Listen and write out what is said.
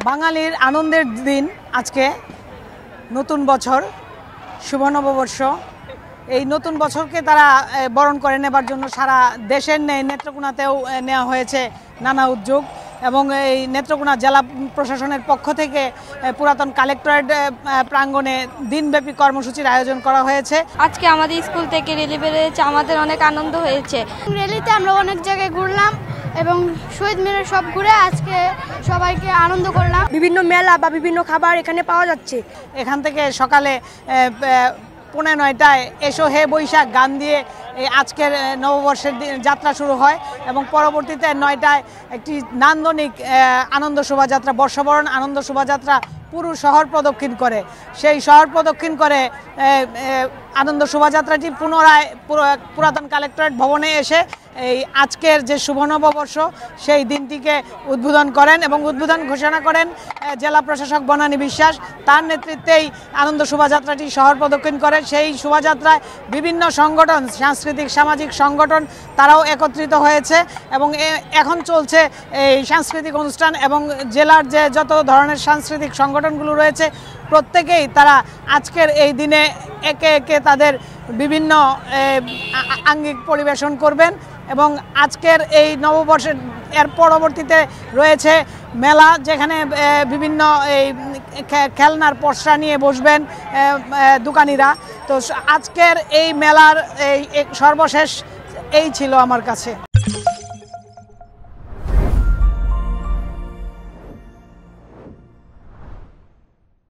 বাঙালির আনন্দের দিন আজকে নতুন বছর, শুভ নববর্ষ। এই নতুন বছরকে তারা বরণ করে নেবার জন্য সারা দেশের নেত্রকোনাতেও নেওয়া হয়েছে নানা উদ্যোগ, এবং এই নেত্রকোনা জেলা প্রশাসনের পক্ষ থেকে পুরাতন কালেক্টরেট প্রাঙ্গণে দিনব্যাপী কর্মসূচির আয়োজন করা হয়েছে। আজকে আমাদের স্কুল থেকে র্যালি বেরিয়েছে, আমাদের অনেক আনন্দ হয়েছে। র্যালিতে আমরা অনেক জায়গায় ঘুরলাম এবং শহীদ মিনার সব ঘুরে আজকে সবাইকে আনন্দ করলাম। বিভিন্ন মেলা বা বিভিন্ন খাবার এখানে পাওয়া যাচ্ছে। এখান থেকে সকালে 9:30টায় এসো হে বৈশাখ গান দিয়ে আজকের নববর্ষের যাত্রা শুরু হয়, এবং পরবর্তীতে 9টায় একটি নান্দনিক আনন্দ শোভাযাত্রা, বর্ষবরণ আনন্দ শোভাযাত্রা পুরো শহর প্রদক্ষিণ করে। সেই শহর প্রদক্ষিণ করে আনন্দ শোভাযাত্রাটি পুনরায় পুরাতন কালেক্টরেট ভবনে এসে এই আজকের যে শুভ নববর্ষ সেই দিনটিকে উদ্বোধন করেন, এবং উদ্বোধন ঘোষণা করেন জেলা প্রশাসক বনানী বিশ্বাস। তার নেতৃত্বেই আনন্দ শোভাযাত্রাটি শহর প্রদক্ষিণ করে। সেই শোভাযাত্রায় বিভিন্ন সংগঠন, সাংস্কৃতিক সামাজিক সংগঠন তারাও একত্রিত হয়েছে, এবং এখন চলছে এই সাংস্কৃতিক অনুষ্ঠান, এবং জেলার যে যত ধরনের সাংস্কৃতিক সংগঠনগুলো রয়েছে প্রত্যেকেই তারা আজকের এই দিনে একে একে তাদের বিভিন্ন আঙ্গিক পরিবেশন করবেন। এবং আজকের এই নববর্ষের এর পরবর্তীতে রয়েছে মেলা, যেখানে বিভিন্ন এই খেলনার পসরা নিয়ে বসবেন দোকানিরা। তো আজকের এই মেলার এই সর্বশেষ এই ছিল আমার কাছে।